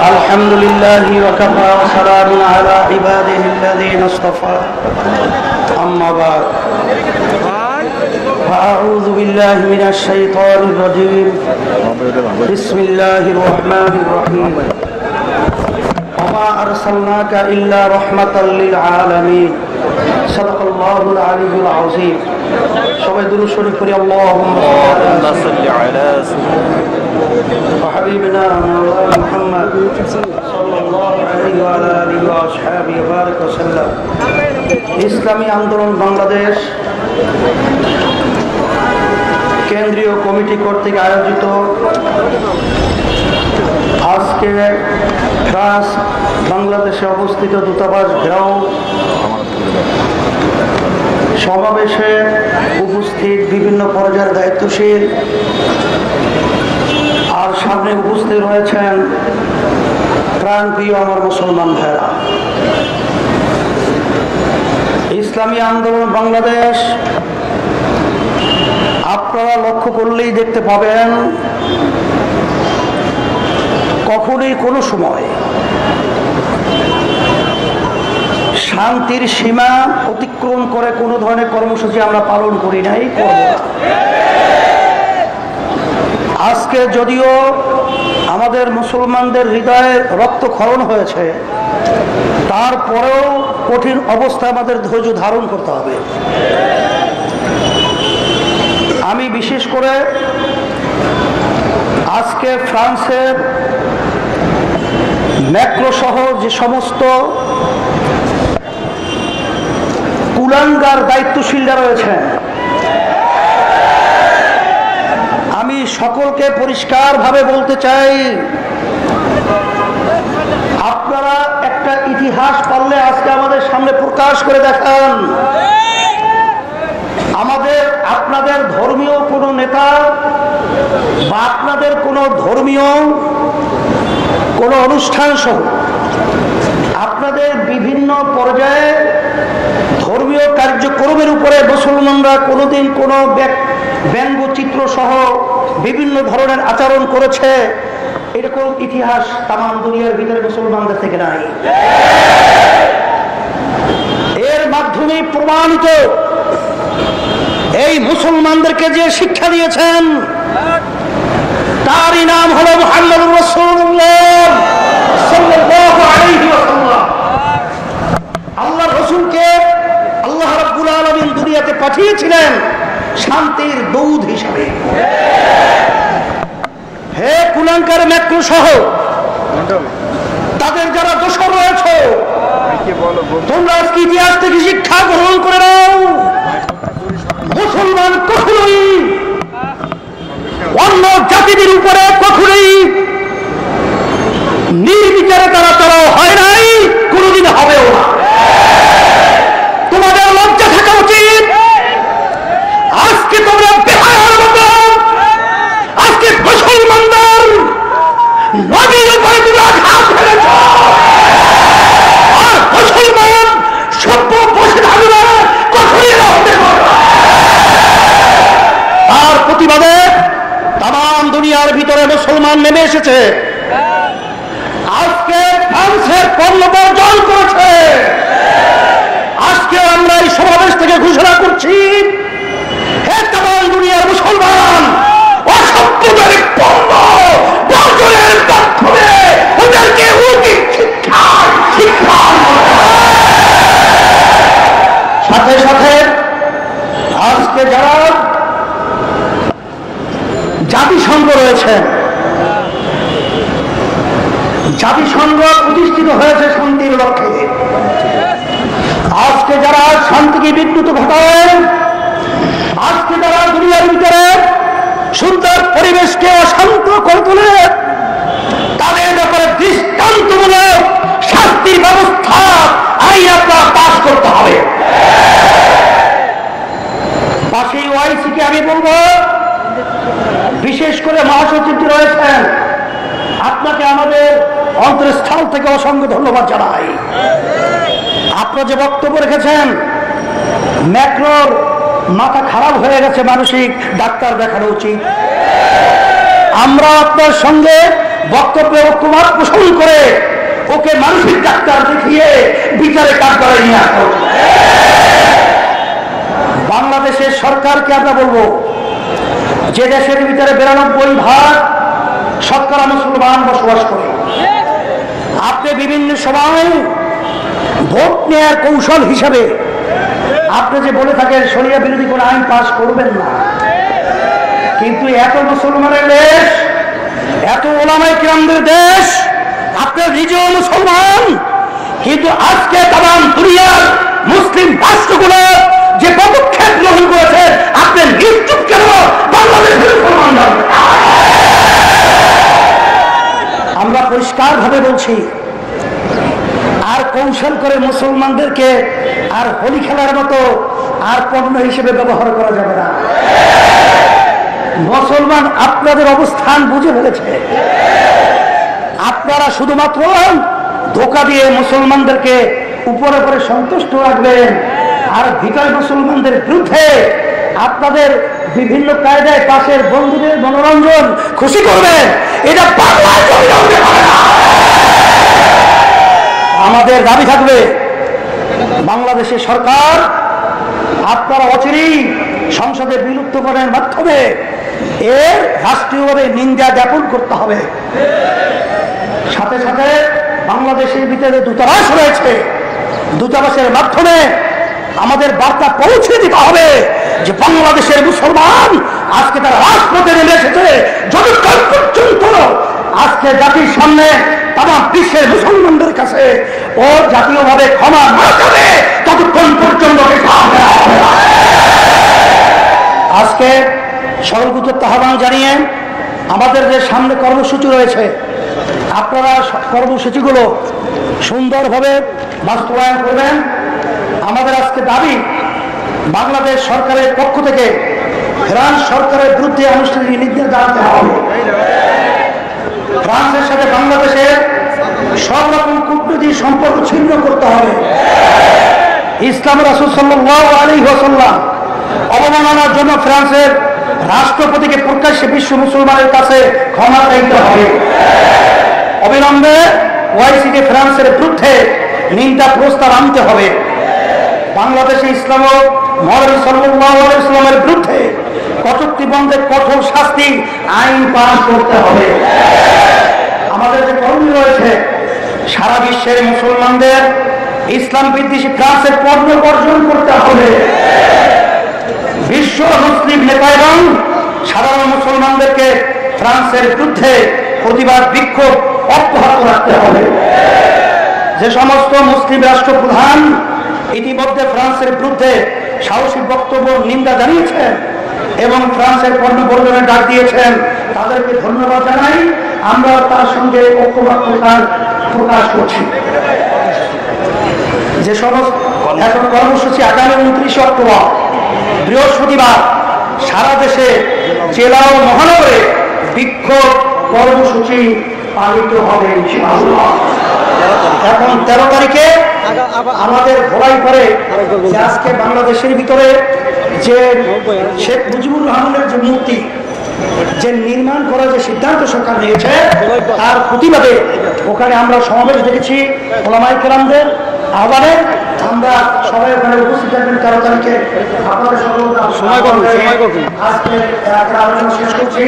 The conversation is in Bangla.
الحمد لله وكفى وسلام على عباده الذين اصطفى أما بعد فأعوذ بالله من الشيطان الرجيم بسم الله الرحمن الرحيم وما أرسلناك إلا رحمة للعالمين صدق الله العلي العظيم সবাই দুরূদ শরীফ পড়ি আল্লাহুম্মা সাল্লি আলা وحبيبنا مولانا محمد صلى الله عليه وعلى آله وأصحابه وبارك وسلم ইসলামী আন্দোলন বাংলাদেশ কেন্দ্রীয় কমিটি কর্তৃক আয়োজিত আজকে ফ্রান্স বাংলাদেশে অবস্থিত দূতাবাস ঘেরাও সমাবেশে উপস্থিত বিভিন্ন পর্যায়ের দায়িত্বশীল আর সামনে উপস্থিত রয়েছেন প্রাণপ্রিয় আমার মুসলমান ভাইরা। ইসলামী আন্দোলন বাংলাদেশ আপনারা লক্ষ্য করলেই দেখতে পাবেন কখনোই কোনো সময় শান্তির সীমা অতিক্রম করে কোনো ধরনের কর্মসূচি আমরা পালন করি নাই, করব না। আজকে যদিও আমাদের মুসলমানদের হৃদয়ে রক্তক্ষরণ হয়েছে, তারপরেও কঠিন অবস্থা আমাদের ধৈর্য ধারণ করতে হবে। আমি বিশেষ করে আজকে ফ্রান্সের ম্যাক্রো সহ যে সমস্ত কুলাঙ্গার দায়িত্বশীলরা রয়েছেন, আমি সকলকে পরিষ্কারভাবে বলতে চাই, আপনারা একটা ইতিহাস পারলে আজকে আমাদের সামনে প্রকাশ করে দেখান। আপনাদের ধর্মীয় কোনো নেতা বা আপনাদের কোনো ধর্মীয় কোনো অনুষ্ঠান সহ আপনাদের বিভিন্ন পর্যায়ে ধর্মীয় কার্যক্রমের উপরে মুসলমানরা কোনোদিন কোনো ব্যঙ্গচিত্র সহ বিভিন্ন ধরনের আচরণ করেছে, এরকম ইতিহাস তামাম দুনিয়ার ভিতরে মুসলমানদের থেকে নাই। এর মাধ্যমে প্রমাণিত এই মুসলমানদেরকে যে শিক্ষা দিয়েছেন তারই নাম হলো মুহাম্মদুর রাসূলুল্লাহ সাল্লাল্লাহু আলাইহি ওয়াসাল্লাম। আল্লাহর রাসূলকে আল্লাহ রাব্বুল আলামিন দুনিয়াতে পাঠিয়েছিলেন শান্তির দূত হিসাবে। হে কুলাঙ্কার ম্যাক্রো সহ তাদের যারা দোষর রয়েছে, তোমরা আজকে ইতিহাস থেকে শিক্ষা গ্রহণ করে নাও। মুসলমান কখনোই অন্য জাতিদের উপরে কখনোই নির্বিচারে তারা চড়াও হয় নাই, কোনোদিন হবেও না। তোমাদের লজ্জা থাকা উচিত। আজকে তোমরা বেহায়ার মতো আজকে মুসলমানদের নবীর উপরে তোমরা আঘাত ফেলেছ, আর মুসলমান সভ্য বসে থাকবে কখনোই হতে পারবে না। তার প্রতিবাদে তাম দুনিয়ার ভিতরে মুসলমান নেমে এসেছে। আজকে ফ্রান্সের পণ্য বর্জন করেছে। আজকে আমরা এই সমাবেশ থেকে ঘোষণা করছি, হে তাম দুনিয়ার মুসলমান, অসভ্যদের পণ্য বর্জনের মাধ্যমে ওদেরকে উচিত শিক্ষা সাথে সাথে আজকে যারা জাতিসংঘ রয়েছে, জাতিসংঘ প্রতিষ্ঠিত হয়েছে শান্তির লক্ষ্যে। আজকে যারা শান্তিকে বিঘ্নিত ঘটায়, আজকে যারা দুনিয়ার ভিতরে সুন্দর পরিবেশকে অশান্ত করে তোলে, তাদের ব্যাপারে দৃষ্টান্তমূলক শাস্তির ব্যবস্থা আইন আপনার পাস করতে হবে। পাশেই ওআইসিকে আমি বলবো, বিশেষ করে মহাসচিবটি রয়েছেন, আপনাকে আমাদের অন্তরস্থল থেকে অসংখ্য ধন্যবাদ জানাই। আপনারা যে বক্তব্য রেখেছেন, ম্যাক্রোর মাথা খারাপ হয়ে গেছে, মানসিক ডাক্তার দেখানো উচিত। আমরা আপনার সঙ্গে বক্তব্যে ঐক্যমত পোষণ করে ওকে মানসিক ডাক্তার দেখিয়ে বিচারে কাঠগড়ায় নিয়ে আসা উচিত। বাংলাদেশের সরকারকে আমরা বলবো, যে দেশের ভিতরে 92% শতকরা মুসলমান বসবাস করে, আপনি বিভিন্ন সময় ভোট নেওয়ার কৌশল হিসাবে আপনি যে বলে থাকেন শরিয়া বিরোধী কোনো আইন পাস করবেন না, কিন্তু এত মুসলমানের দেশ, এত ওলামায়ে কিরামদের দেশ, আপনি নিজেও মুসলমান, কিন্তু আজকে তাম দুনিয়ার মুসলিম রাষ্ট্রগুলো যে পদক্ষেপ গ্রহণ করেছে, আপনি নিশ্চুপ কেন বাংলাদেশের মুসলমান? আমরা পরিষ্কার ভাবে বলছি, আর কৌশল করে মুসলমানদেরকে আর হোলি খেলার মতো আর পণ্য হিসেবে ব্যবহার করা যাবে না। মুসলমান আপনাদের অবস্থান বুঝে ফেলেছে। আপনারা শুধুমাত্র ধোঁকা দিয়ে মুসলমানদেরকে উপরে উপরে সন্তুষ্ট রাখবেন, আর ভিতরে মুসলমানদের বিরুদ্ধে আপনাদের বিভিন্ন কায়দায় পাশের বন্ধুদের মনোরঞ্জন খুশি করবেন। এটা বাংলায় চলতে পারে না। আমাদের দাবি থাকবে, বাংলাদেশের সরকার আপনারা অচিরেই সংসদে বিলুপ্তকরণের মাধ্যমে এর রাষ্ট্রীয়ভাবে নিন্দা জ্ঞাপন করতে হবে। সাথে সাথে বাংলাদেশের ভিতরে দূতাবাস রয়েছে, দূতাবাসের মাধ্যমে আমাদের বার্তা পৌঁছে দিতে হবে যে বাংলাদেশের মুসলমান আজকে তারা রাজপথে নেমে এসেছে। যতক্ষণ পর্যন্ত আজকে জাতির সামনে তাম বিশ্বের মুসলমানদের কাছে ও জাতীয়ভাবে ক্ষমা না যাবে, ততক্ষণ পর্যন্ত আজকে সর্বগুরুত্ব আহ্বান জানিয়ে আমাদের যে সামনে কর্মসূচি রয়েছে, আপনারা কর্মসূচিগুলো সুন্দরভাবে বাস্তবায়ন করবেন। আমাদের আজকে দাবি, বাংলাদেশ সরকারের পক্ষ থেকে ফ্রান্স সরকারের বিরুদ্ধে আনুষ্ঠানিক নির্দেশ জানাতে হবে। ফ্রান্সের সাথে বাংলাদেশের সব রকম কূটনৈতিক সম্পর্ক ছিন্ন করতে হবে। ইসলাম রাসূল সাল্লাল্লাহু আলাইহি ওয়াসাল্লাম অবমাননার জন্য ফ্রান্সের রাষ্ট্রপতিকে প্রকাশ্যে বিশ্ব মুসলমানের কাছে ক্ষমা চাইতে হবে। অবিলম্বে ওআইসিকে ফ্রান্সের বিরুদ্ধে নিন্দা প্রস্তাব আনতে হবে। বাংলাদেশে ইসলাম ও মৌলভী সাল্লাল্লাহু আলাইহি ওয়াসাল্লামের বিরুদ্ধে কটূক্তি বন্ধে কঠোর শাস্তি আইন পাস করতে হবে। আমাদের যে কর্মী রয়েছে, সারা বিশ্বের মুসলমানদের ইসলাম বিদ্বেষী ফ্রান্সের পণ্য বর্জন করতে হবে। বিশ্ব মুসলিম নেতা এবং সাধারণ মুসলমানদেরকে ফ্রান্সের বিরুদ্ধে প্রতিবাদ বিক্ষোভ অব্যাহত রাখতে হবে। যে সমস্ত মুসলিম রাষ্ট্রপ্রধান ইতিমধ্যে ফ্রান্সের বিরুদ্ধে সাহসী বক্তব্য নিন্দা জানিয়েছেন এবং ফ্রান্সের পণ্য বর্জনের ডাক দিয়েছেন, তাদেরকে ধন্যবাদ জানাই। আমরা তার সঙ্গে ঐক্যমত প্রকাশ করছি। যে সমস্ত এখন কর্মসূচি আগামী 29 অক্টোবর বৃহস্পতিবার সারা দেশে জেলা ও মহানগরে বিক্ষোভ কর্মসূচি পালিত হবে ইনশাআল্লাহ। এখন 13 তারিখে আমাদের ভোলাই করে আজকে বাংলাদেশের ভিতরে যে শেখ মুজিবুর রহমানের যে মূর্তি যে নির্মাণ করার যে সিদ্ধান্ত সরকার নিয়েছে, তার প্রতিবাদে ওখানে আমরা সমাবেশ দেখেছি ওলামায়ে কেরামদের আহ্বানে। আমরা সবাই ওখানে উপস্থিত থাকবেন 13 তারিখে। আপনাদের সকল সময় আজকে আলোচনা শেষ করছি।